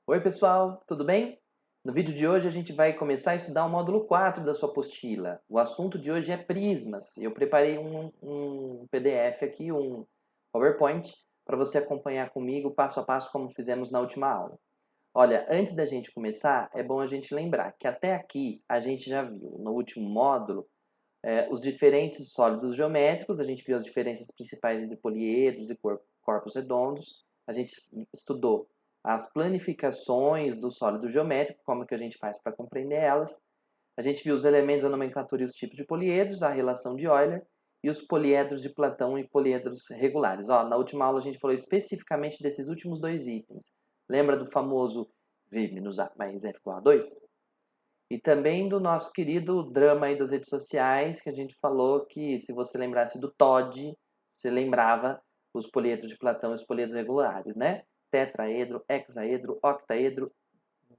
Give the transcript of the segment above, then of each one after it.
Oi pessoal, tudo bem? No vídeo de hoje a gente vai começar a estudar o módulo 4 da sua apostila. O assunto de hoje é prismas. Eu preparei um PDF aqui, um PowerPoint, para você acompanhar comigo passo a passo como fizemos na última aula. Olha, antes da gente começar, é bom a gente lembrar que até aqui a gente já viu no último módulo os diferentes sólidos geométricos, a gente viu as diferenças principais entre poliedros e corpos redondos, a gente estudou as planificações do sólido geométrico, como que a gente faz para compreender elas, a gente viu os elementos, a nomenclatura e os tipos de poliedros, a relação de Euler e os poliedros de Platão e poliedros regulares. Ó, na última aula a gente falou especificamente desses últimos dois itens. Lembra do famoso V menos A mais F igual a 2? E também do nosso querido drama aí das redes sociais, que a gente falou que se você lembrasse do Todd, você lembrava os poliedros de Platão e os poliedros regulares, né? Tetraedro, hexaedro, octaedro,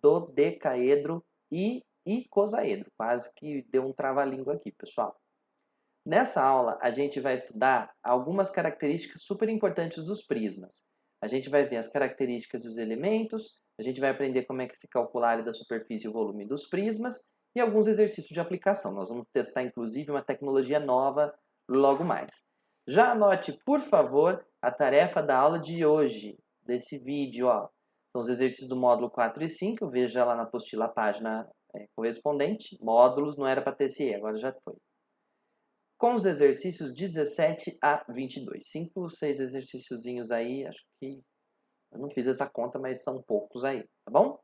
dodecaedro e icosaedro. Quase que deu um trava-língua aqui, pessoal. Nessa aula, a gente vai estudar algumas características super importantes dos prismas. A gente vai ver as características dos elementos, a gente vai aprender como é que se calcula a área da superfície e o volume dos prismas e alguns exercícios de aplicação. Nós vamos testar, inclusive, uma tecnologia nova logo mais. Já anote, por favor, a tarefa da aula de hoje, desse vídeo. Ó. São os exercícios do módulo 4 e 5, veja lá na apostila a página correspondente. Módulos não era para TCE, agora já foi. Com os exercícios 17 a 22. 5, 6 exercíciozinhos aí, acho que eu não fiz essa conta, mas são poucos aí, tá bom?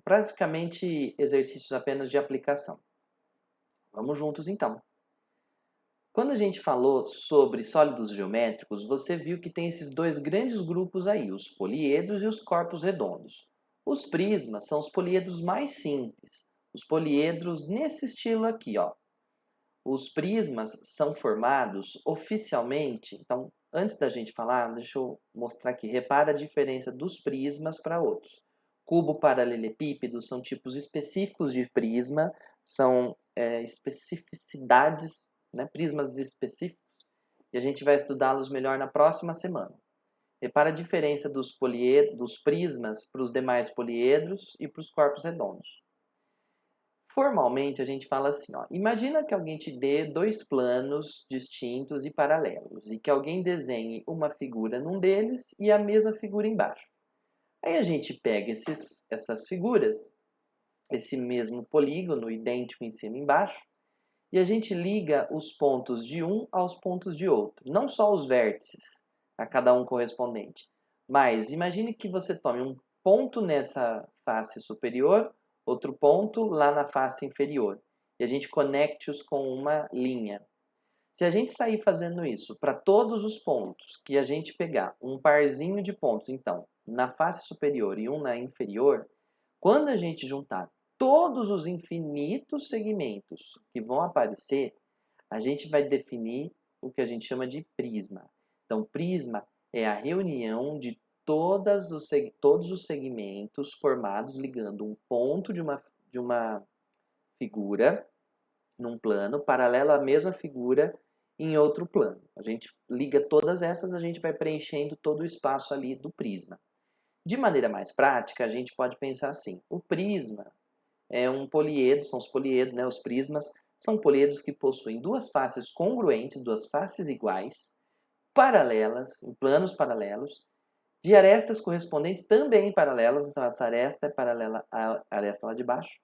Praticamente exercícios apenas de aplicação. Vamos juntos então. Quando a gente falou sobre sólidos geométricos, você viu que tem esses dois grandes grupos aí, os poliedros e os corpos redondos. Os prismas são os poliedros mais simples. Os poliedros nesse estilo aqui, ó. Os prismas são formados oficialmente. Então, antes da gente falar, deixa eu mostrar aqui. Repara a diferença dos prismas para outros. Cubo, paralelepípedo são tipos específicos de prisma, são especificidades, né, prismas específicos, e a gente vai estudá-los melhor na próxima semana. Repara a diferença dos prismas para os demais poliedros e para os corpos redondos. Formalmente, a gente fala assim, ó, imagina que alguém te dê dois planos distintos e paralelos e que alguém desenhe uma figura num deles e a mesma figura embaixo. Aí a gente pega essas figuras, esse mesmo polígono idêntico em cima e embaixo, e a gente liga os pontos de um aos pontos de outro, não só os vértices, a cada um correspondente, mas imagine que você tome um ponto nessa face superior, outro ponto lá na face inferior, e a gente conecte-os com uma linha. Se a gente sair fazendo isso para todos os pontos que a gente pegar, um parzinho de pontos, então, na face superior e um na inferior, quando a gente juntar todos os infinitos segmentos que vão aparecer, a gente vai definir o que a gente chama de prisma. Então, prisma é a reunião de todos os segmentos formados ligando um ponto de uma figura num plano paralelo à mesma figura em outro plano. A gente liga todas essas, a gente vai preenchendo todo o espaço ali do prisma. De maneira mais prática, a gente pode pensar assim: o prisma é um poliedro, são os poliedros, né? Os prismas são poliedros que possuem duas faces congruentes, duas faces iguais, paralelas, em planos paralelos, de arestas correspondentes também paralelas, então essa aresta é paralela à aresta lá de baixo,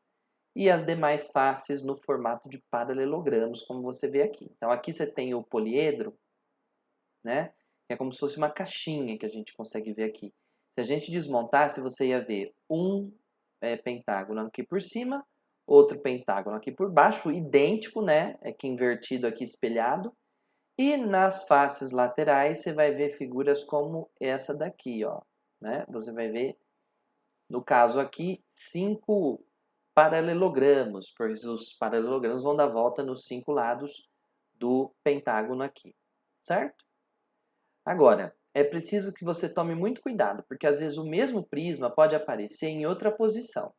e as demais faces no formato de paralelogramos, como você vê aqui. Então aqui você tem o poliedro, né? Que é como se fosse uma caixinha que a gente consegue ver aqui. Se a gente desmontasse, você ia ver um pentágono aqui por cima, outro pentágono aqui por baixo, idêntico, né? É que invertido aqui, espelhado. E nas faces laterais, você vai ver figuras como essa daqui, ó. Né? Você vai ver, no caso aqui, 5 paralelogramos, pois os paralelogramos vão dar volta nos 5 lados do pentágono aqui, certo? Agora, é preciso que você tome muito cuidado, porque às vezes o mesmo prisma pode aparecer em outra posição.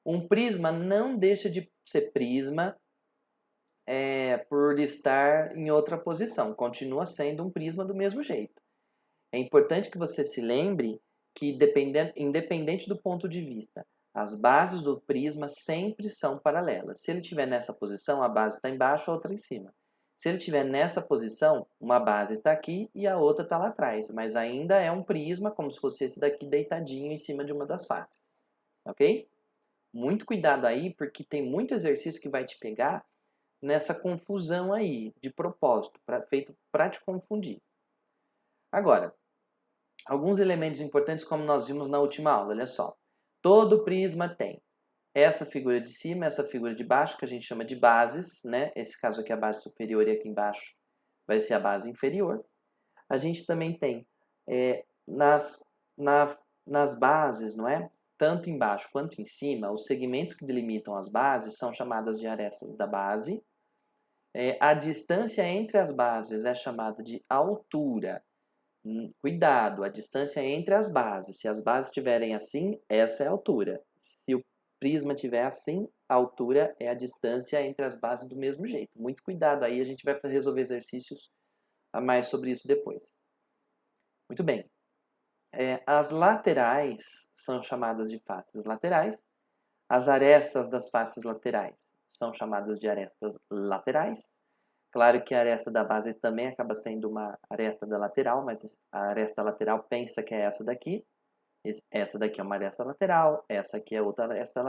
Um prisma não deixa de ser prisma por estar em outra posição, continua sendo um prisma do mesmo jeito. É importante que você se lembre que, independente do ponto de vista, as bases do prisma sempre são paralelas. Se ele estiver nessa posição, a base está embaixo, a outra em cima. Se ele estiver nessa posição, uma base está aqui e a outra está lá atrás. Mas ainda é um prisma, como se fosse esse daqui deitadinho em cima de uma das faces. Ok? Muito cuidado aí, porque tem muito exercício que vai te pegar nessa confusão aí, de propósito, feito para te confundir. Agora, alguns elementos importantes como nós vimos na última aula, olha só. Todo prisma tem essa figura de cima, essa figura de baixo, que a gente chama de bases, né? Esse caso aqui é a base superior e aqui embaixo vai ser a base inferior. A gente também tem nas bases, não é? Tanto embaixo quanto em cima, os segmentos que delimitam as bases são chamadas de arestas da base. A distância entre as bases é chamada de altura. Cuidado, a distância entre as bases. Se as bases estiverem assim, essa é a altura. Se o prisma estiver assim, a altura é a distância entre as bases do mesmo jeito. Muito cuidado aí, a gente vai resolver exercícios a mais sobre isso depois. Muito bem. As laterais são chamadas de faces laterais. As arestas das faces laterais são chamadas de arestas laterais. Claro que a aresta da base também acaba sendo uma aresta da lateral, mas a aresta lateral pensa que é essa daqui. Essa daqui é uma aresta lateral, essa aqui é outra aresta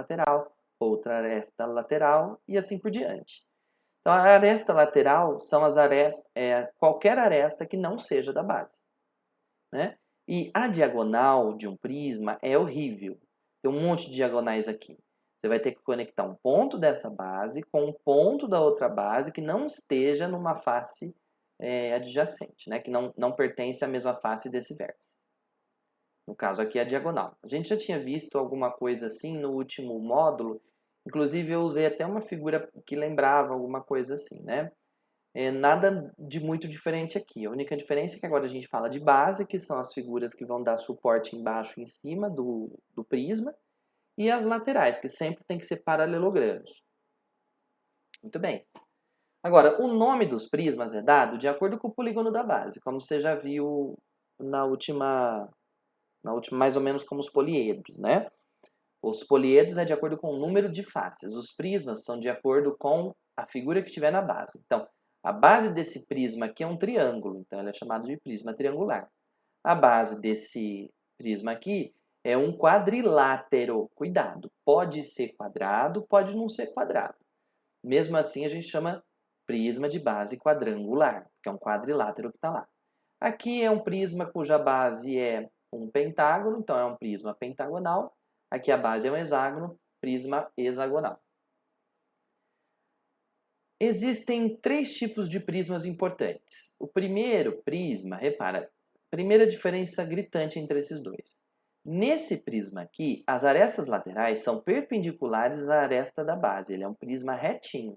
lateral e assim por diante. Então, a aresta lateral são as arestas, qualquer aresta que não seja da base, né? E a diagonal de um prisma é horrível. Tem um monte de diagonais aqui. Você vai ter que conectar um ponto dessa base com um ponto da outra base que não esteja numa face adjacente, né? Que não pertence à mesma face desse vértice. No caso aqui, a diagonal. A gente já tinha visto alguma coisa assim no último módulo. Inclusive, eu usei até uma figura que lembrava alguma coisa assim, né? Nada de muito diferente aqui. A única diferença é que agora a gente fala de base, que são as figuras que vão dar suporte embaixo e em cima do prisma, e as laterais, que sempre tem que ser paralelogramos. Muito bem. Agora, o nome dos prismas é dado de acordo com o polígono da base, como você já viu na última mais ou menos como os poliedros, né? Os poliedros é de acordo com o número de faces. Os prismas são de acordo com a figura que tiver na base. Então, a base desse prisma aqui é um triângulo, então ele é chamado de prisma triangular. A base desse prisma aqui é um quadrilátero. Cuidado, pode ser quadrado, pode não ser quadrado. Mesmo assim, a gente chama prisma de base quadrangular, que é um quadrilátero que está lá. Aqui é um prisma cuja base é um pentágono, então é um prisma pentagonal. Aqui a base é um hexágono, prisma hexagonal. Existem 3 tipos de prismas importantes. O primeiro prisma, repara, primeira diferença gritante entre esses dois. Nesse prisma aqui, as arestas laterais são perpendiculares à aresta da base. Ele é um prisma retinho.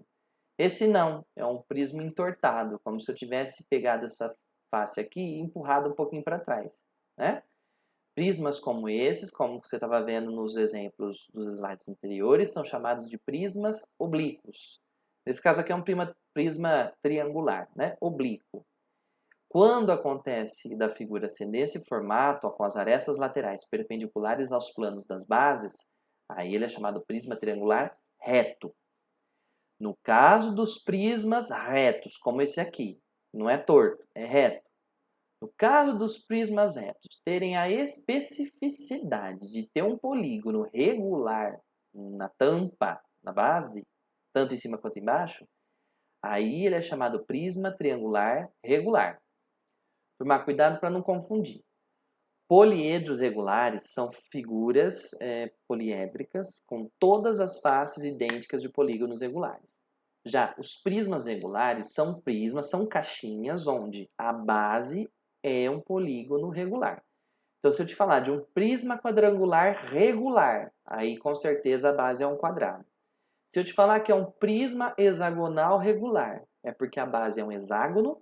Esse não, é um prisma entortado, como se eu tivesse pegado essa face aqui e empurrado um pouquinho para trás, né? Prismas como esses, como você estava vendo nos exemplos dos slides anteriores, são chamados de prismas oblíquos. Nesse caso aqui é um prisma triangular, né? Oblíquo. Quando acontece da figura ser nesse formato, com as arestas laterais perpendiculares aos planos das bases, aí ele é chamado prisma triangular reto. No caso dos prismas retos, como esse aqui, não é torto, é reto. No caso dos prismas retos terem a especificidade de ter um polígono regular na tampa, na base, tanto em cima quanto embaixo, aí ele é chamado prisma triangular regular. Tomar cuidado para não confundir. Poliedros regulares são figuras poliédricas com todas as faces idênticas de polígonos regulares. Já os prismas regulares são prismas, são caixinhas onde a base é um polígono regular. Então, se eu te falar de um prisma quadrangular regular, aí com certeza a base é um quadrado. Se eu te falar que é um prisma hexagonal regular, é porque a base é um hexágono,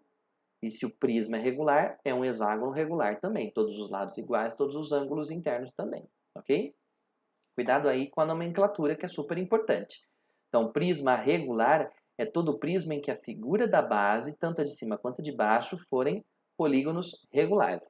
e se o prisma é regular, é um hexágono regular também. Todos os lados iguais, todos os ângulos internos também, ok? Cuidado aí com a nomenclatura, que é super importante. Então, prisma regular é todo prisma em que a figura da base, tanto a de cima quanto a de baixo, forem polígonos regulares.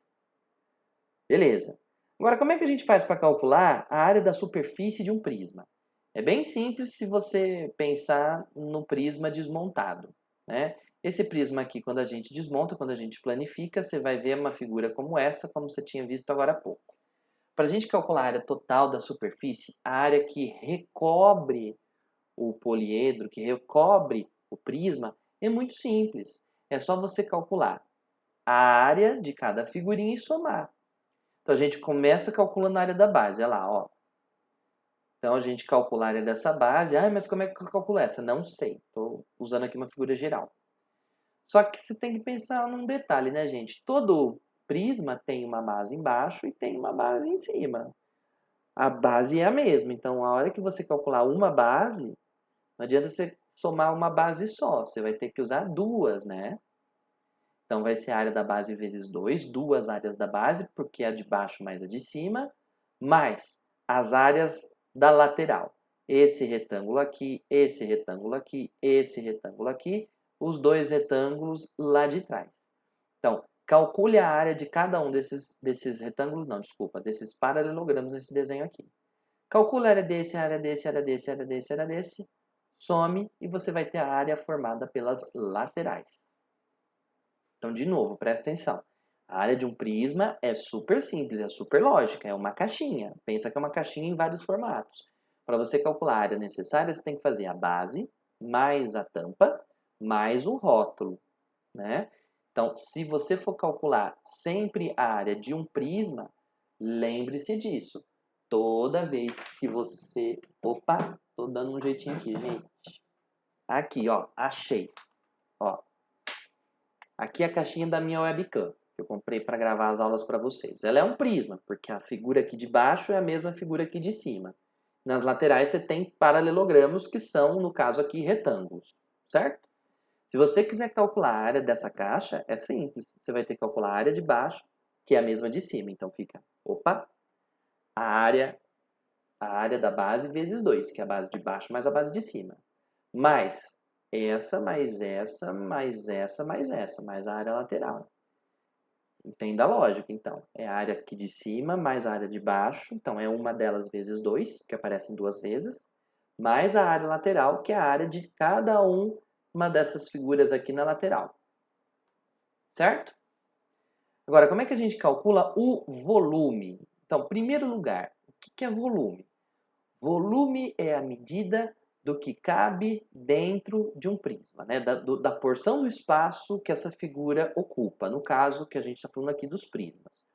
Beleza. Agora, como é que a gente faz para calcular a área da superfície de um prisma? É bem simples se você pensar no prisma desmontado, né? Esse prisma aqui, quando a gente desmonta, quando a gente planifica, você vai ver uma figura como essa, como você tinha visto agora há pouco. Para a gente calcular a área total da superfície, a área que recobre o poliedro, que recobre o prisma, é muito simples. É só você calcular a área de cada figurinha e somar. Então a gente começa calculando a área da base, olha lá, ó. Então a gente calcula a área dessa base. Ah, mas como é que eu calculo essa? Não sei. Estou usando aqui uma figura geral. Só que você tem que pensar num detalhe, né, gente? Todo prisma tem uma base embaixo e tem uma base em cima. A base é a mesma. Então, a hora que você calcular uma base, não adianta você somar uma base só. Você vai ter que usar duas, né? Então, vai ser a área da base vezes 2, duas áreas da base, porque é a de baixo mais a de cima, mais as áreas da lateral. Esse retângulo aqui, esse retângulo aqui, esse retângulo aqui, os dois retângulos lá de trás. Então, calcule a área de cada um desses retângulos, não, desculpa, desses paralelogramas nesse desenho aqui. Calcule a área desse, a área desse, a área desse, a área desse, a área desse, some e você vai ter a área formada pelas laterais. Então, de novo, presta atenção. A área de um prisma é super simples, é super lógica, é uma caixinha. Pensa que é uma caixinha em vários formatos. Para você calcular a área necessária, você tem que fazer a base, mais a tampa, mais o rótulo, né? Então, se você for calcular sempre a área de um prisma, lembre-se disso. Toda vez que você... Opa, tô dando um jeitinho aqui, gente. Aqui, ó, achei. Ó, aqui é a caixinha da minha webcam, que eu comprei para gravar as aulas para vocês. Ela é um prisma, porque a figura aqui de baixo é a mesma figura aqui de cima. Nas laterais você tem paralelogramos, que são, no caso aqui, retângulos, certo? Se você quiser calcular a área dessa caixa, é simples. Você vai ter que calcular a área de baixo, que é a mesma de cima. Então fica, opa, a área da base vezes 2, que é a base de baixo mais a base de cima. Mais essa, mais essa, mais essa, mais essa, mais a área lateral. Entenda a lógica, então. É a área aqui de cima mais a área de baixo. Então, é uma delas vezes 2, que aparecem duas vezes. Mais a área lateral, que é a área de cada uma dessas figuras aqui na lateral. Certo? Agora, como é que a gente calcula o volume? Então, primeiro lugar, o que é volume? Volume é a medida do que cabe dentro de um prisma, né? Da porção do espaço que essa figura ocupa, no caso que a gente está falando aqui dos prismas.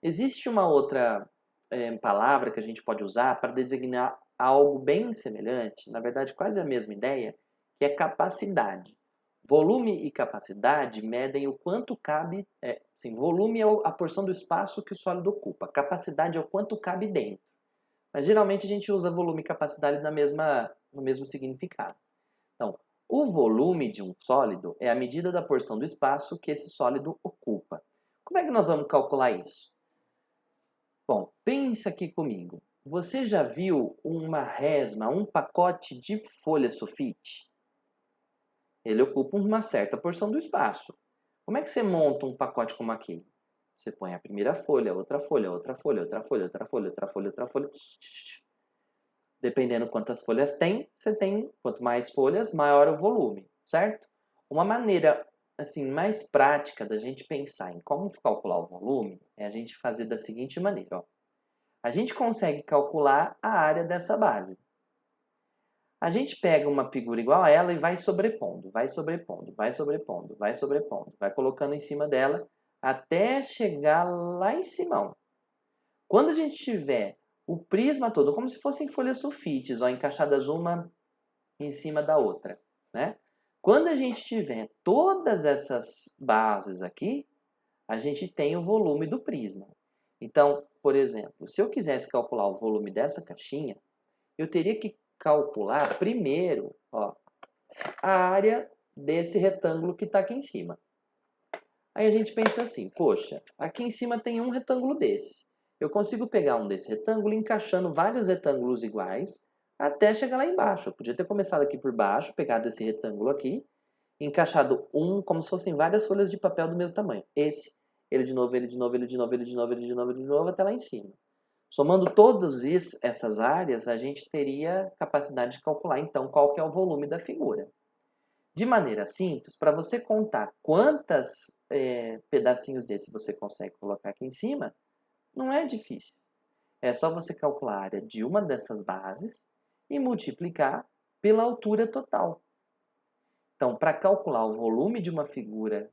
Existe uma outra palavra que a gente pode usar para designar algo bem semelhante, na verdade quase a mesma ideia, que é capacidade. Volume e capacidade medem o quanto cabe. Volume é a porção do espaço que o sólido ocupa. Capacidade é o quanto cabe dentro. Mas geralmente a gente usa volume e capacidade no mesmo significado. Então, o volume de um sólido é a medida da porção do espaço que esse sólido ocupa. Como é que nós vamos calcular isso? Bom, pense aqui comigo. Você já viu uma resma, um pacote de folha sulfite? Ele ocupa uma certa porção do espaço. Como é que você monta um pacote como aquele? Você põe a primeira folha, outra folha, outra folha, outra folha, outra folha, outra folha, outra folha. Dependendo quantas folhas tem, você tem, quanto mais folhas, maior o volume, certo? Uma maneira assim mais prática da gente pensar em como calcular o volume é a gente fazer da seguinte maneira, ó. A gente consegue calcular a área dessa base. A gente pega uma figura igual a ela e vai sobrepondo, vai sobrepondo, vai sobrepondo, vai sobrepondo, vai colocando em cima dela até chegar lá em cima. Quando a gente tiver o prisma todo, como se fossem folhas sulfites, ó, encaixadas uma em cima da outra, né? Quando a gente tiver todas essas bases aqui, a gente tem o volume do prisma. Então, por exemplo, se eu quisesse calcular o volume dessa caixinha, eu teria que calcular primeiro, ó, a área desse retângulo que está aqui em cima. Aí a gente pensa assim, poxa, aqui em cima tem um retângulo desse. Eu consigo pegar um desse retângulo encaixando vários retângulos iguais até chegar lá embaixo. Eu podia ter começado aqui por baixo, pegado esse retângulo aqui, encaixado um como se fossem várias folhas de papel do mesmo tamanho. Esse ele de novo, ele de novo, ele de novo, ele de novo, ele de novo, ele de novo, até lá em cima. Somando todas essas áreas, a gente teria capacidade de calcular, então, qual que é o volume da figura. De maneira simples, para você contar quantos pedacinhos desse você consegue colocar aqui em cima, não é difícil. É só você calcular a área de uma dessas bases e multiplicar pela altura total. Então, para calcular o volume de uma figura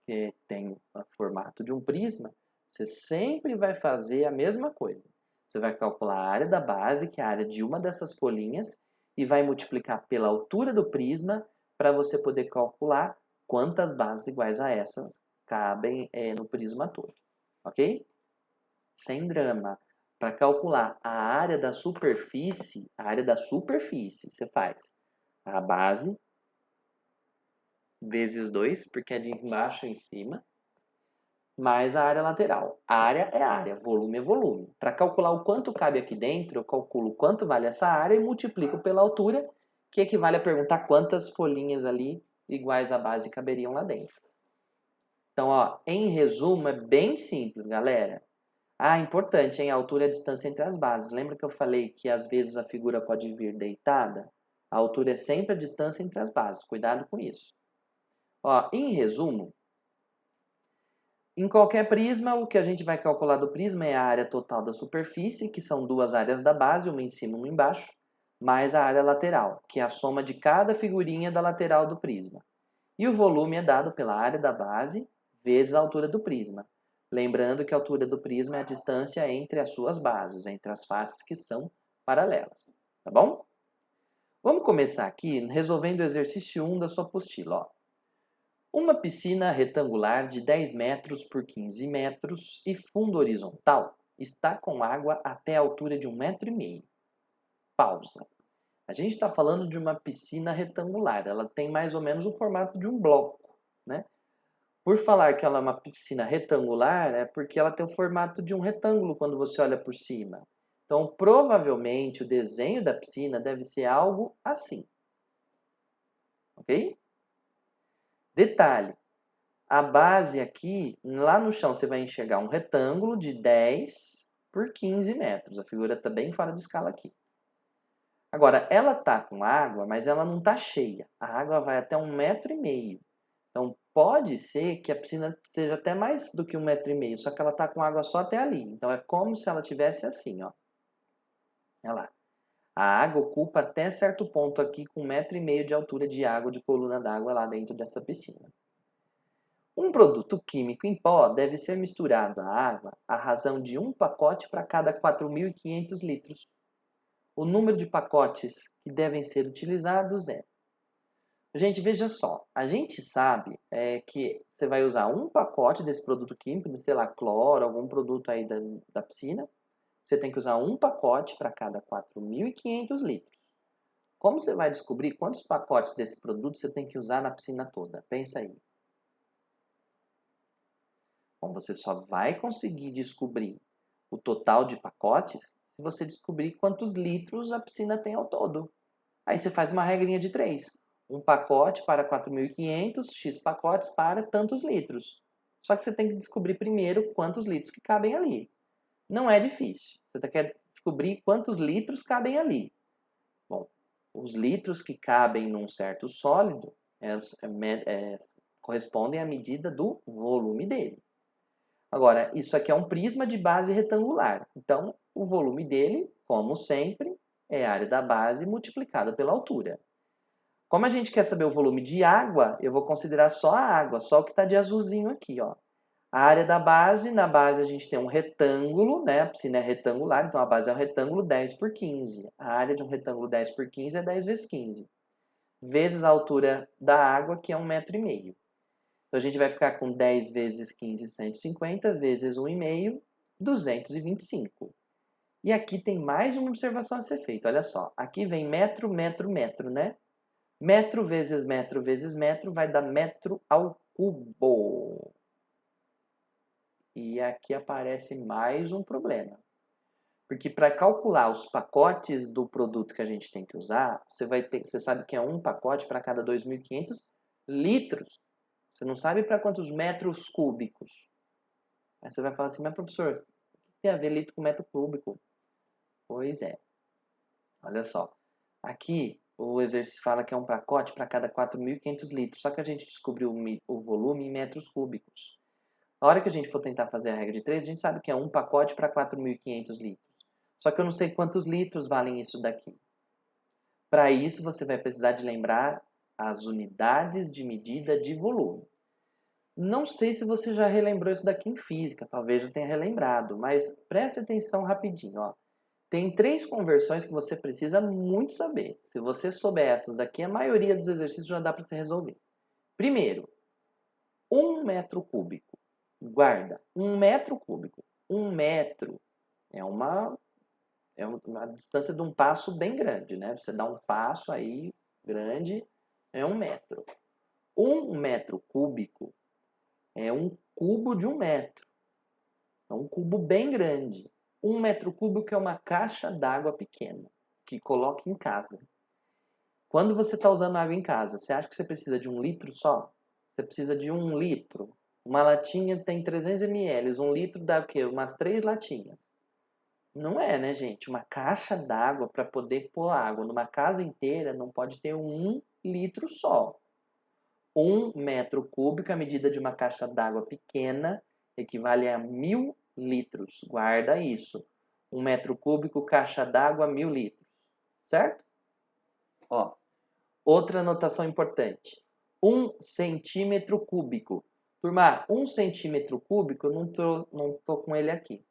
que tem o formato de um prisma, você sempre vai fazer a mesma coisa. Você vai calcular a área da base, que é a área de uma dessas folhinhas, e vai multiplicar pela altura do prisma para você poder calcular quantas bases iguais a essas cabem no prisma todo. Ok? Sem drama. Para calcular a área da superfície, você faz a base vezes 2, porque é de embaixo em cima, mais a área lateral. A área é área, volume é volume. Para calcular o quanto cabe aqui dentro, eu calculo quanto vale essa área e multiplico pela altura, que equivale a perguntar quantas folhinhas ali iguais à base caberiam lá dentro. Então, ó, em resumo, é bem simples, galera. Ah, importante, hein? A altura é a distância entre as bases. Lembra que eu falei que às vezes a figura pode vir deitada? A altura é sempre a distância entre as bases. Cuidado com isso. Ó, em resumo, em qualquer prisma, o que a gente vai calcular do prisma é a área total da superfície, que são duas áreas da base, uma em cima e uma embaixo, mais a área lateral, que é a soma de cada figurinha da lateral do prisma. E o volume é dado pela área da base vezes a altura do prisma. Lembrando que a altura do prisma é a distância entre as suas bases, entre as faces que são paralelas. Tá bom? Vamos começar aqui resolvendo o exercício 1 da sua apostila. Ó. Uma piscina retangular de 10 metros por 15 metros e fundo horizontal está com água até a altura de 1,5 m. Pausa. A gente está falando de uma piscina retangular. Ela tem mais ou menos o formato de um bloco, né? Por falar que ela é uma piscina retangular, é porque ela tem o formato de um retângulo quando você olha por cima. Então, provavelmente, o desenho da piscina deve ser algo assim. Ok? Detalhe. A base aqui, lá no chão, você vai enxergar um retângulo de 10 por 15 metros. A figura está bem fora de escala aqui. Agora, ela está com água, mas ela não está cheia. A água vai até 1,5 m. Então, pode ser que a piscina seja até mais do que 1,5 m, só que ela está com água só até ali. Então, é como se ela tivesse assim, ó. Olha lá. A água ocupa até certo ponto aqui com 1,5 m de altura de água, de coluna d'água lá dentro dessa piscina. Um produto químico em pó deve ser misturado à água à razão de um pacote para cada 4.500 litros. O número de pacotes que devem ser utilizados é... Gente, veja só, a gente sabe que você vai usar um pacote desse produto químico, sei lá, cloro, algum produto aí da piscina. Você tem que usar um pacote para cada 4.500 litros. Como você vai descobrir quantos pacotes desse produto você tem que usar na piscina toda? Pensa aí. Bom, você só vai conseguir descobrir o total de pacotes se você descobrir quantos litros a piscina tem ao todo. Aí você faz uma regrinha de 3. Um pacote para 4.500, X pacotes para tantos litros. Só que você tem que descobrir primeiro quantos litros que cabem ali. Não é difícil. Você quer descobrir quantos litros cabem ali. Bom, os litros que cabem num certo sólido correspondem à medida do volume dele. Agora, isso aqui é um prisma de base retangular. Então, o volume dele, como sempre, é a área da base multiplicada pela altura. Como a gente quer saber o volume de água, eu vou considerar só a água, só o que está de azulzinho aqui. Ó. A área da base, na base a gente tem um retângulo, né? A piscina é retangular, então a base é um retângulo 10 por 15. A área de um retângulo 10 por 15 é 10 vezes 15. Vezes a altura da água, que é 1,5 m. Então, a gente vai ficar com 10 vezes 15, 150, vezes 1,5, 225. E aqui tem mais uma observação a ser feita. Olha só, aqui vem metro, metro, metro, né? Metro vezes metro vai dar metro ao cubo. E aqui aparece mais um problema. Porque para calcular os pacotes do produto que a gente tem que usar, você sabe que é um pacote para cada 2.500 litros. Você não sabe para quantos metros cúbicos. Aí você vai falar assim, mas professor, o que tem a ver litro com metro cúbico? Pois é, olha só. Aqui o exercício fala que é um pacote para cada 4.500 litros, só que a gente descobriu o volume em metros cúbicos. A hora que a gente for tentar fazer a regra de 3, a gente sabe que é um pacote para 4.500 litros. Só que eu não sei quantos litros valem isso daqui. Para isso, você vai precisar de lembrar as unidades de medida de volume. Não sei se você já relembrou isso daqui em física, talvez já tenha relembrado, mas preste atenção rapidinho. Ó. Tem 3 conversões que você precisa muito saber. Se você souber essas daqui, a maioria dos exercícios já dá para você resolver. Primeiro, 1 metro cúbico. Guarda, 1 metro cúbico. 1 metro é uma distância de um passo bem grande, né? Você dá um passo aí grande, é 1 metro. 1 metro cúbico é um cubo de 1 metro. É um cubo bem grande. 1 metro cúbico é uma caixa d'água pequena, que coloca em casa. Quando você está usando água em casa, você acha que você precisa de 1 litro só? Você precisa de 1 litro. Uma latinha tem 300 ml. 1 litro dá o quê? Umas 3 latinhas. Não é, né, gente? Uma caixa d'água para poder pôr água numa casa inteira não pode ter 1 litro só. 1 metro cúbico, a medida de uma caixa d'água pequena, equivale a 1.000 litros. Guarda isso. 1 metro cúbico, caixa d'água, 1.000 litros. Certo? Ó, outra anotação importante. 1 centímetro cúbico. Turma, 1 centímetro cúbico, eu não tô com ele aqui.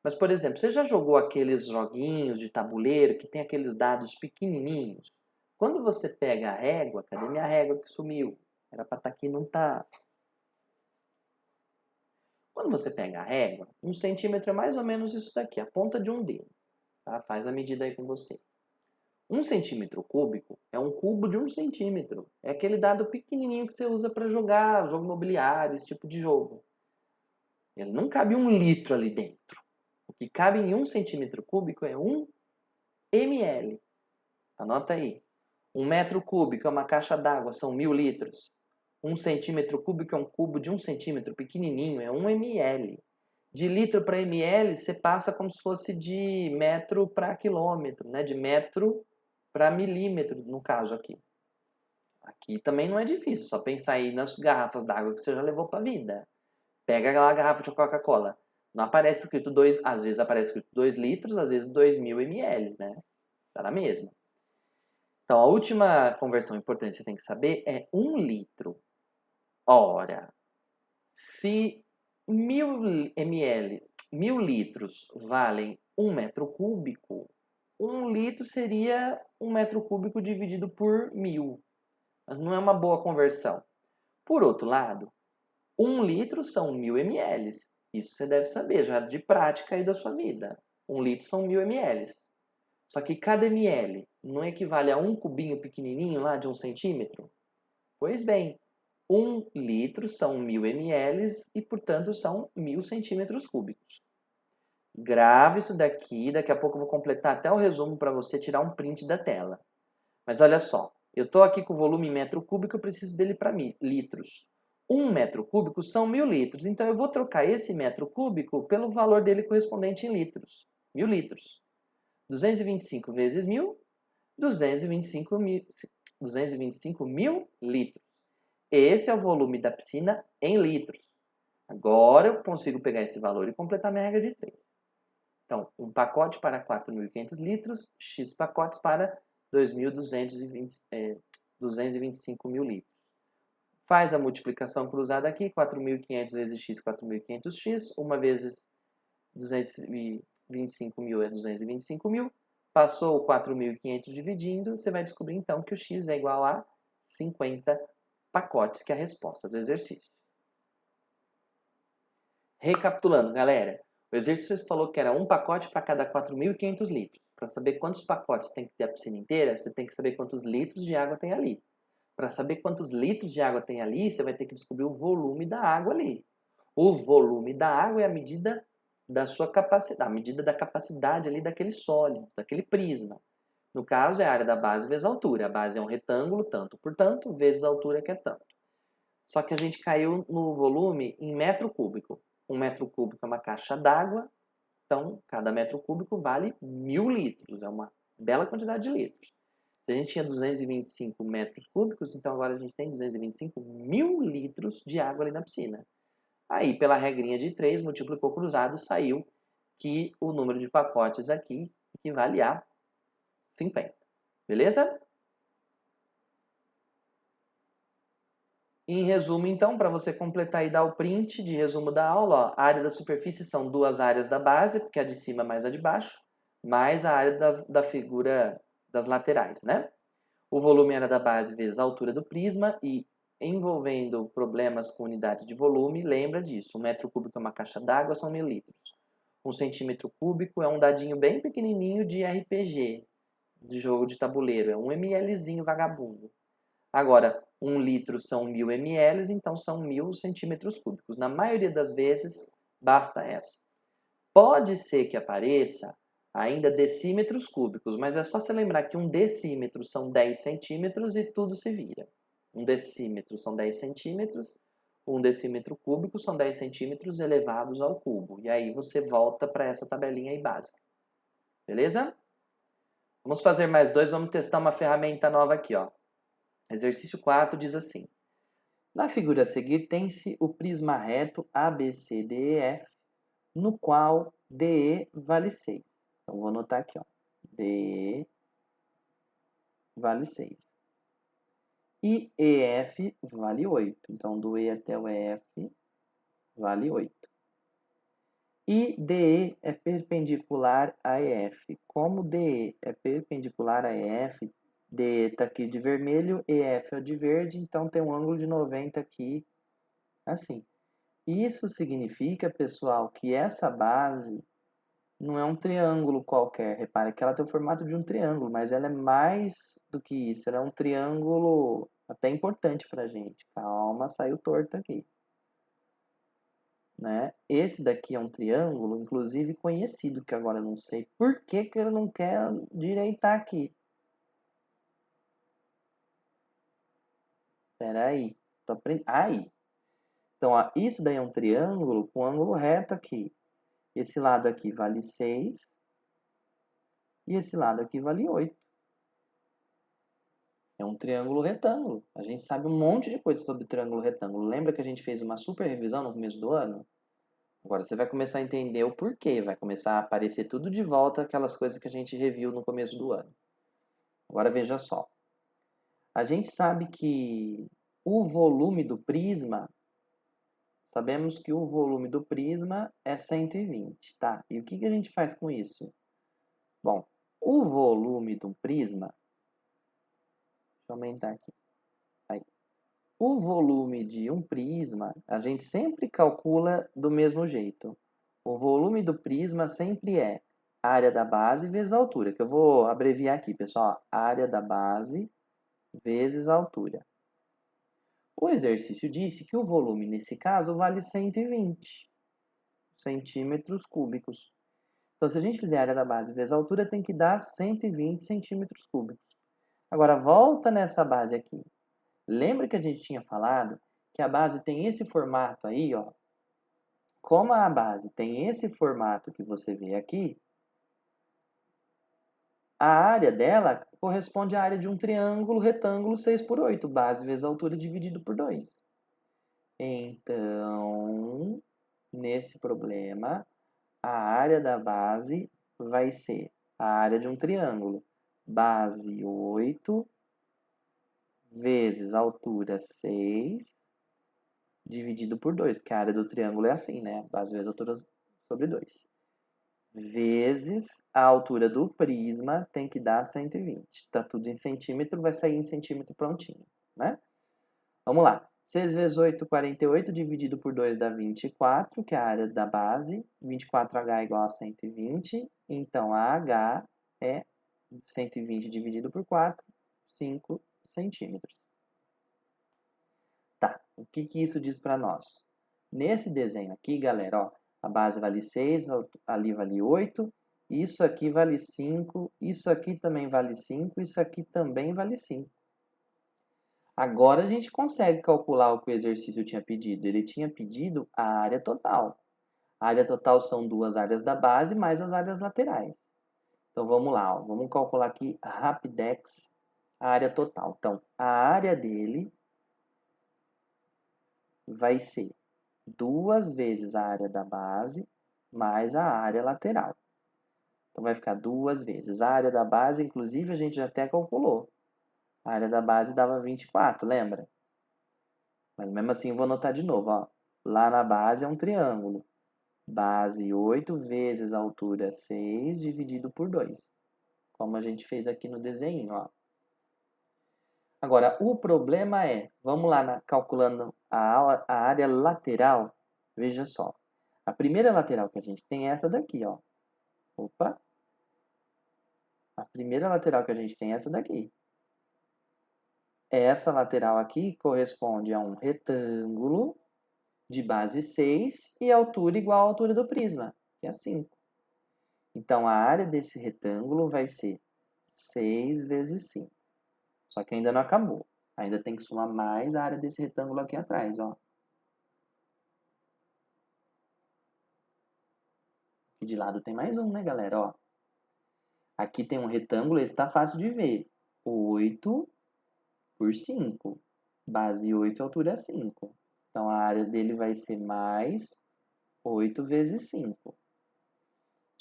Mas, por exemplo, você já jogou aqueles joguinhos de tabuleiro que tem aqueles dados pequenininhos? Quando você pega a régua, cadê minha régua que sumiu? Era para estar aqui, não tá. Quando você pega a régua, 1 centímetro é mais ou menos isso daqui, a ponta de um dedo. Tá? Faz a medida aí com você. 1 centímetro cúbico é um cubo de 1 centímetro. É aquele dado pequenininho que você usa para jogar jogo imobiliário, esse tipo de jogo. Ele não cabe 1 litro ali dentro. O que cabe em 1 centímetro cúbico é 1 ml. Anota aí. 1 metro cúbico é uma caixa d'água, são 1.000 litros. 1 centímetro cúbico é um cubo de 1 centímetro, pequenininho, é 1 ml. De litro para ml, você passa como se fosse de metro para quilômetro, né? De metro para milímetro, no caso aqui. Aqui também não é difícil, só pensar aí nas garrafas d'água que você já levou para a vida. Pega aquela garrafa de Coca-Cola. Não aparece escrito 2, às vezes aparece escrito 2 litros, às vezes 2.000 ml, né? Tá na mesma. Então, a última conversão importante que você tem que saber é 1 litro. Ora, se 1.000 ml, 1.000 litros valem 1 metro cúbico, 1 litro seria 1 metro cúbico dividido por 1.000. Mas não é uma boa conversão. Por outro lado, 1 litro são 1.000 ml. Isso você deve saber, já de prática aí da sua vida. 1 litro são 1.000 ml. Só que cada ml não equivale a um cubinho pequenininho lá de 1 centímetro? Pois bem, 1 litro são 1.000 ml e, portanto, são 1.000 centímetros cúbicos. Grave isso daqui a pouco eu vou completar até o resumo para você tirar um print da tela. Mas olha só, eu estou aqui com o volume em metro cúbico, eu preciso dele para litros. 1 metro cúbico são 1.000 litros, então eu vou trocar esse metro cúbico pelo valor dele correspondente em litros. 1.000 litros. 225 vezes 1.000, 225 mil litros. Esse é o volume da piscina em litros. Agora eu consigo pegar esse valor e completar minha regra de 3. Então, um pacote para 4.500 litros, X pacotes para 225 mil litros. Faz a multiplicação cruzada aqui, 4.500 vezes x, 4.500x, 1 vezes 225 mil é 225 mil. Passou 4.500 dividindo, você vai descobrir então que o x é igual a 50 pacotes, que é a resposta do exercício. Recapitulando, galera, o exercício falou que era um pacote para cada 4.500 litros. Para saber quantos pacotes tem que ter a piscina inteira, você tem que saber quantos litros de água tem ali. Para saber quantos litros de água tem ali, você vai ter que descobrir o volume da água ali. O volume da água é a medida da sua capacidade, a medida da capacidade ali daquele sólido, daquele prisma. No caso, é a área da base vezes a altura. A base é um retângulo, tanto por tanto, vezes a altura, que é tanto. Só que a gente caiu no volume em metro cúbico. 1 metro cúbico é uma caixa d'água, então cada metro cúbico vale 1.000 litros, é uma bela quantidade de litros. Se a gente tinha 225 metros cúbicos, então agora a gente tem 225.000 litros de água ali na piscina. Aí, pela regrinha de 3, multiplicou cruzado, saiu que o número de pacotes aqui equivale a 50. Beleza? Em resumo, então, para você completar e dar o print de resumo da aula, ó, a área da superfície são duas áreas da base, porque a de cima mais a de baixo, mais a área da figura das laterais, né? O volume era da base vezes a altura do prisma e envolvendo problemas com unidade de volume, lembra disso. 1 metro cúbico é uma caixa d'água, são 1.000 litros. 1 centímetro cúbico é um dadinho bem pequenininho de RPG, de jogo de tabuleiro. É um mlzinho vagabundo. Agora, 1 litro são 1.000 ml, então são 1.000 centímetros cúbicos. Na maioria das vezes, basta essa. Pode ser que apareça ainda decímetros cúbicos, mas é só você lembrar que um decímetro são 10 centímetros e tudo se vira. Um decímetro são 10 centímetros, um decímetro cúbico são 10 centímetros elevados ao cubo. E aí você volta para essa tabelinha aí básica. Beleza? Vamos fazer mais dois, vamos testar uma ferramenta nova aqui, ó. Exercício 4 diz assim. Na figura a seguir tem-se o prisma reto ABCDEF, no qual DE vale 6. Então, vou anotar aqui, ó. DE vale 6. E EF vale 8. Então, do E até o EF vale 8. E DE é perpendicular a EF. Como DE é perpendicular a EF, DE está aqui de vermelho, EF é o de verde, então tem um ângulo de 90 aqui, assim. Isso significa, pessoal, que essa base não é um triângulo qualquer. Repare que ela tem o formato de um triângulo, mas ela é mais do que isso. Ela é um triângulo até importante para a gente. Calma, saiu torto aqui. Né? Esse daqui é um triângulo, inclusive conhecido, que agora eu não sei por que ele não quer direitar aqui. Espera aí. Aí. Então, ó, isso daí é um triângulo com ângulo reto aqui. Esse lado aqui vale 6 e esse lado aqui vale 8. É um triângulo retângulo. A gente sabe um monte de coisa sobre triângulo retângulo. Lembra que a gente fez uma super revisão no começo do ano? Agora você vai começar a entender o porquê. Vai começar a aparecer tudo de volta aquelas coisas que a gente reviu no começo do ano. Agora veja só. A gente sabe que o volume do prisma, sabemos que o volume do prisma é 120, tá? E o que a gente faz com isso? Bom, o volume do prisma, deixa eu aumentar aqui. Aí. O volume de um prisma, a gente sempre calcula do mesmo jeito. O volume do prisma sempre é a área da base vezes a altura, que eu vou abreviar aqui, pessoal. Área da base vezes a altura. O exercício disse que o volume, nesse caso, vale 120 centímetros cúbicos. Então, se a gente fizer a área da base vezes a altura, tem que dar 120 centímetros cúbicos. Agora, volta nessa base aqui. Lembra que a gente tinha falado que a base tem esse formato aí, ó. Como a base tem esse formato que você vê aqui, a área dela corresponde à área de um triângulo retângulo 6 por 8, base vezes altura dividido por 2. Então, nesse problema, a área da base vai ser a área de um triângulo, base 8 vezes altura 6, dividido por 2, porque a área do triângulo é assim, né? Base vezes altura sobre 2. Vezes a altura do prisma tem que dar 120. Tá tudo em centímetro, vai sair em centímetro prontinho, né? Vamos lá. 6 vezes 8, 48, dividido por 2 dá 24, que é a área da base. 24H é igual a 120. Então, a H é 120 dividido por 4, 5 centímetros. Tá, o que isso diz para nós? Nesse desenho aqui, galera, ó, a base vale 6, ali vale 8, isso aqui vale 5, isso aqui também vale 5, isso aqui também vale 5. Agora a gente consegue calcular o que o exercício tinha pedido. Ele tinha pedido a área total. A área total são duas áreas da base mais as áreas laterais. Então vamos lá, ó. Vamos calcular aqui rapidex a área total. Então a área dele vai ser 2 vezes a área da base mais a área lateral. Então vai ficar 2 vezes. A área da base, inclusive, a gente já até calculou. A área da base dava 24, lembra? Mas mesmo assim eu vou anotar de novo, ó. Lá na base é um triângulo. Base 8 vezes a altura 6 dividido por 2. Como a gente fez aqui no desenho, ó. Agora, o problema é, vamos lá calculando a área lateral. Veja só. A primeira lateral que a gente tem é essa daqui, ó. Opa! A primeira lateral que a gente tem é essa daqui. Essa lateral aqui corresponde a um retângulo de base 6 e altura igual à altura do prisma, que é 5. Então, a área desse retângulo vai ser 6 vezes 5. Só que ainda não acabou. Ainda tem que somar mais a área desse retângulo aqui atrás, ó. Aqui de lado tem mais um, né, galera? Ó. Aqui tem um retângulo, esse tá fácil de ver. 8 por 5. Base 8, altura 5. Então, a área dele vai ser mais 8 vezes 5.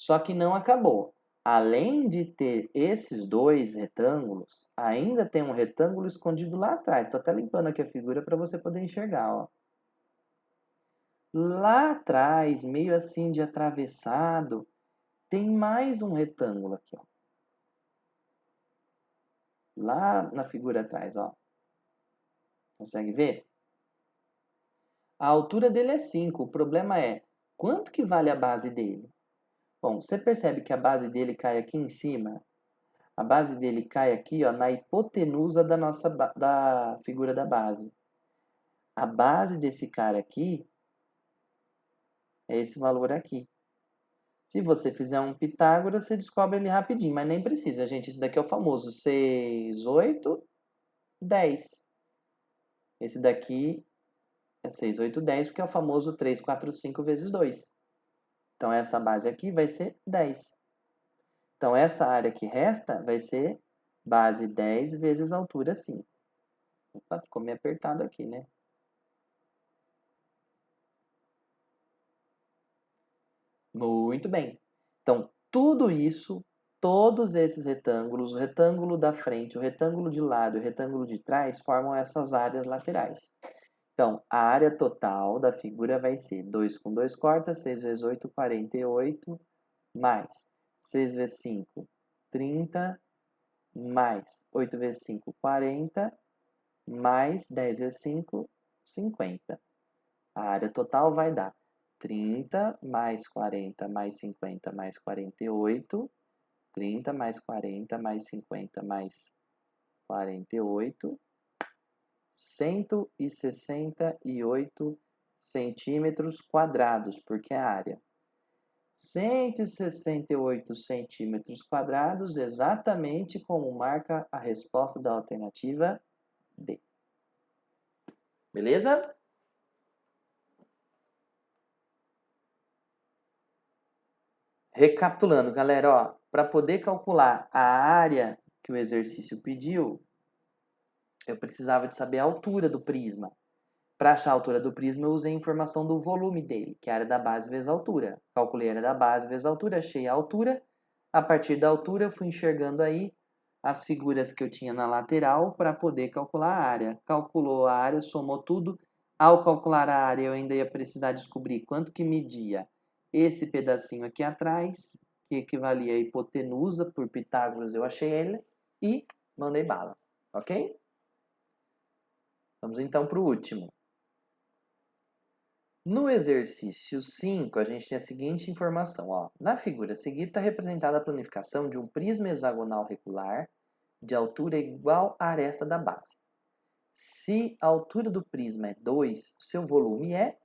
Só que não acabou. Além de ter esses dois retângulos, ainda tem um retângulo escondido lá atrás. Estou até limpando aqui a figura para você poder enxergar. Ó. Lá atrás, meio assim de atravessado, tem mais um retângulo aqui. Ó. Lá na figura atrás. Ó. Consegue ver? A altura dele é 5. O problema é, quanto que vale a base dele? Bom, você percebe que a base dele cai aqui em cima? A base dele cai aqui, ó, na hipotenusa da figura da base. A base desse cara aqui é esse valor aqui. Se você fizer um Pitágoras, você descobre ele rapidinho, mas nem precisa, gente. Esse daqui é o famoso 6, 8, 10. Esse daqui é 6, 8, 10, porque é o famoso 3, 4, 5 vezes 2. Então, essa base aqui vai ser 10. Então, essa área que resta vai ser base 10 vezes altura 5. Opa, ficou meio apertado aqui, né? Muito bem. Então, tudo isso, todos esses retângulos, o retângulo da frente, o retângulo de lado e o retângulo de trás, formam essas áreas laterais. Então, a área total da figura vai ser 2 com 2 corta, 6 vezes 8, 48, mais 6 vezes 5, 30, mais 8 vezes 5, 40, mais 10 vezes 5, 50. A área total vai dar 30 mais 40 mais 50 mais 48. 30 mais 40 mais 50 mais 48. 168 centímetros quadrados, porque é a área. 168 centímetros quadrados, exatamente como marca a resposta da alternativa D. Beleza? Recapitulando, galera, para poder calcular a área que o exercício pediu, eu precisava de saber a altura do prisma. Para achar a altura do prisma, eu usei a informação do volume dele, que é a área da base vezes a altura. Calculei a área da base vezes a altura, achei a altura. A partir da altura, eu fui enxergando aí as figuras que eu tinha na lateral para poder calcular a área. Calculou a área, somou tudo. Ao calcular a área, eu ainda ia precisar descobrir quanto que media esse pedacinho aqui atrás, que equivalia à hipotenusa, por Pitágoras eu achei ele, e mandei bala, ok? Vamos então para o último. No exercício 5, a gente tem a seguinte informação. Ó. Na figura a seguir está representada a planificação de um prisma hexagonal regular de altura igual à aresta da base. Se a altura do prisma é 2, o seu volume é...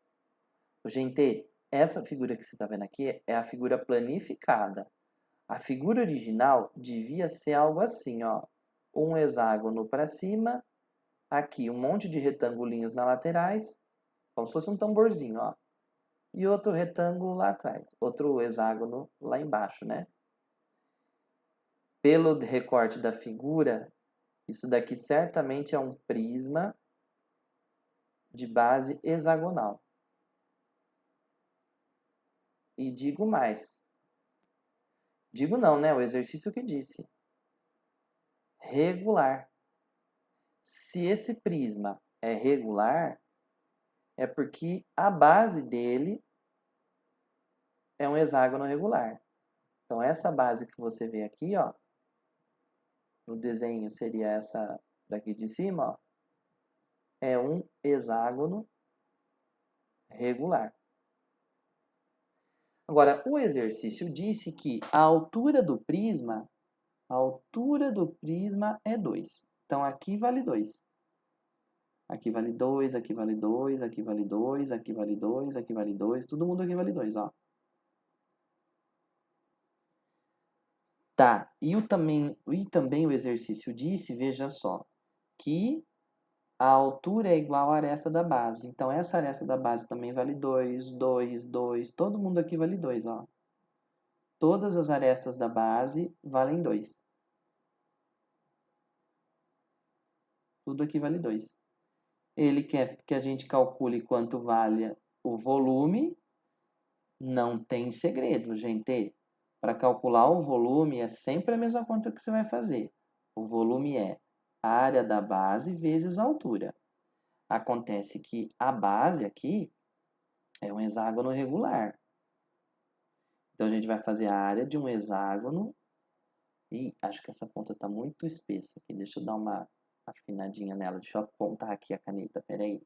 Gente, essa figura que você está vendo aqui é a figura planificada. A figura original devia ser algo assim, ó. Um hexágono para cima, aqui um monte de retangulinhos nas laterais, como se fosse um tamborzinho, ó. e outro retângulo lá atrás, outro hexágono lá embaixo, né? Pelo recorte da figura, isso daqui certamente é um prisma de base hexagonal. E digo mais. Digo não, né? O exercício que disse. Regular. Se esse prisma é regular, é porque a base dele é um hexágono regular. Então, essa base que você vê aqui, ó, no desenho seria essa daqui de cima, ó, é um hexágono regular. Agora, o exercício disse que a altura do prisma é 2. Então, aqui vale 2. Aqui vale 2, aqui vale 2, aqui vale 2, aqui vale 2, aqui vale 2. Todo mundo aqui vale 2, ó. Tá, e também o exercício disse, veja só, que a altura é igual à aresta da base. Então, essa aresta da base também vale 2, 2, 2. Todo mundo aqui vale 2, ó. Todas as arestas da base valem 2. Tudo aqui vale 2. Ele quer que a gente calcule quanto vale o volume. Não tem segredo, gente. Para calcular o volume é sempre a mesma conta que você vai fazer. O volume é a área da base vezes a altura. Acontece que a base aqui é um hexágono regular. Então, a gente vai fazer a área de um hexágono. E acho que essa ponta está muito espessa aqui. Deixa eu dar uma afinadinha nela. Deixa eu apontar aqui a caneta. Peraí.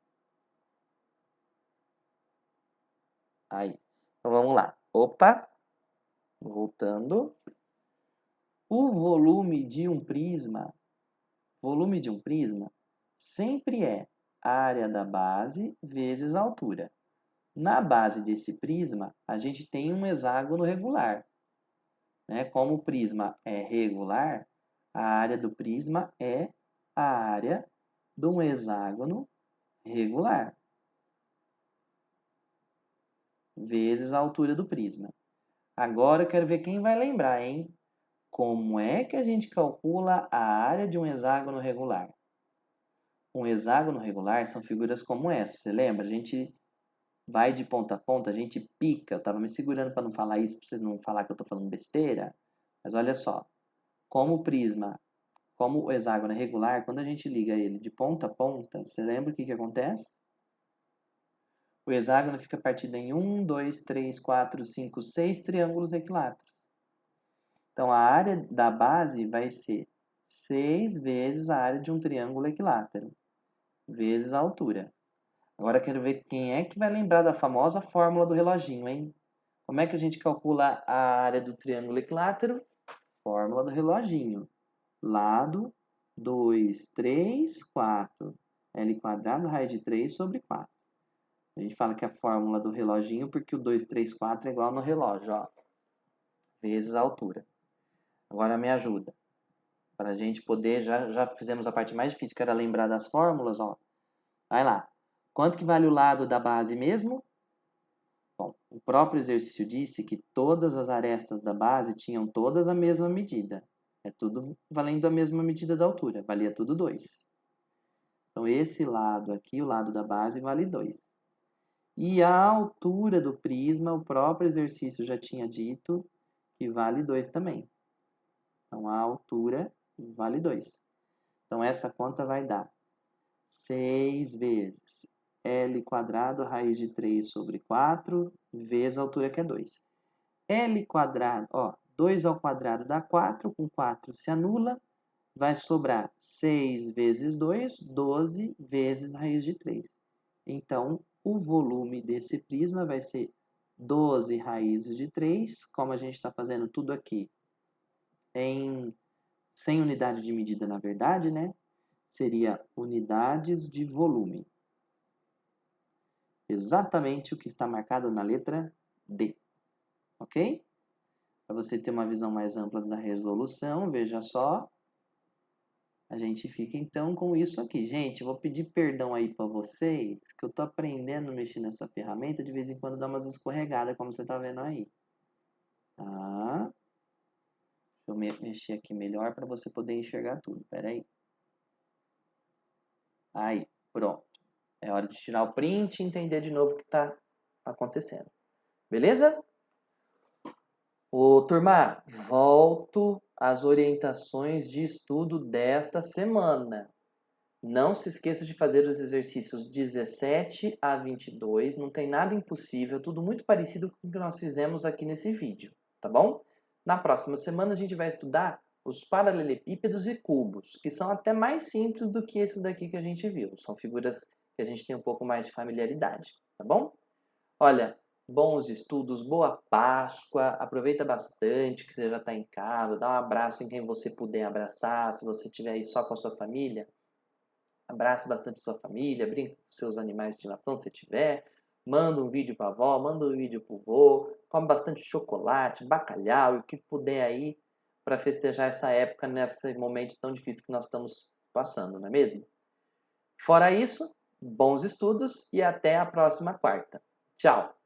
Aí. Então, vamos lá. Opa! Voltando. O volume de um prisma sempre é a área da base vezes a altura. Na base desse prisma, a gente tem um hexágono regular. Né? Como o prisma é regular, a área do prisma é a área de um hexágono regular vezes a altura do prisma. Agora eu quero ver quem vai lembrar, hein? Como é que a gente calcula a área de um hexágono regular? Um hexágono regular são figuras como essa. Você lembra? A gente vai de ponta a ponta, a gente pica. Eu estava me segurando para não falar isso, para vocês não falar que eu estou falando besteira. Mas olha só. Como o prisma, como o hexágono é regular, quando a gente liga ele de ponta a ponta, você lembra o que acontece? O hexágono fica partido em 1, 2, 3, 4, 5, 6 triângulos equiláteros. Então, a área da base vai ser 6 vezes a área de um triângulo equilátero, vezes a altura. Agora eu quero ver quem é que vai lembrar da famosa fórmula do reloginho, hein? Como é que a gente calcula a área do triângulo equilátero? Fórmula do reloginho. Lado 2, 3, 4. L quadrado, raiz de 3 sobre 4. A gente fala que é a fórmula do reloginho porque o 2, 3, 4 é igual no relógio, ó. Vezes a altura. Agora me ajuda. Para a gente poder, já fizemos a parte mais difícil, que era lembrar das fórmulas, ó. Vai lá. Quanto que vale o lado da base mesmo? Bom, o próprio exercício disse que todas as arestas da base tinham todas a mesma medida. É tudo valendo a mesma medida da altura. Valia tudo 2. Então, esse lado aqui, o lado da base, vale 2. E a altura do prisma, o próprio exercício já tinha dito que vale 2 também. Então, a altura vale 2. Então, essa conta vai dar 6 vezes L quadrado, raiz de 3 sobre 4, vezes a altura que é 2. L quadrado, ó, 2 ao quadrado dá 4, com 4 se anula, vai sobrar 6 vezes 2, 12 vezes raiz de 3. Então, o volume desse prisma vai ser 12 raízes de 3, como a gente está fazendo tudo aqui sem unidade de medida, na verdade, né? Seria unidades de volume. Exatamente o que está marcado na letra D. Ok? Para você ter uma visão mais ampla da resolução, veja só. A gente fica então com isso aqui. Gente, eu vou pedir perdão aí para vocês, que eu tô aprendendo a mexer nessa ferramenta, de vez em quando dá umas escorregadas, como você tá vendo aí. Tá? Deixa eu mexer aqui melhor para você poder enxergar tudo. Pera aí. Aí, pronto. É hora de tirar o print e entender de novo o que está acontecendo. Beleza? Ô, turma, volto às orientações de estudo desta semana. Não se esqueça de fazer os exercícios 17 a 22. Não tem nada impossível, tudo muito parecido com o que nós fizemos aqui nesse vídeo, tá bom? Na próxima semana a gente vai estudar os paralelepípedos e cubos, que são até mais simples do que esses daqui que a gente viu. São figuras que a gente tem um pouco mais de familiaridade, tá bom? Olha, bons estudos, boa Páscoa, aproveita bastante que você já está em casa, dá um abraço em quem você puder abraçar, se você estiver aí só com a sua família, abrace bastante sua família, brinque com seus animais de estimação se tiver, manda um vídeo para a avó, manda um vídeo para o vô, come bastante chocolate, bacalhau e o que puder aí para festejar essa época nesse momento tão difícil que nós estamos passando, não é mesmo? Fora isso, bons estudos e até a próxima quarta. Tchau!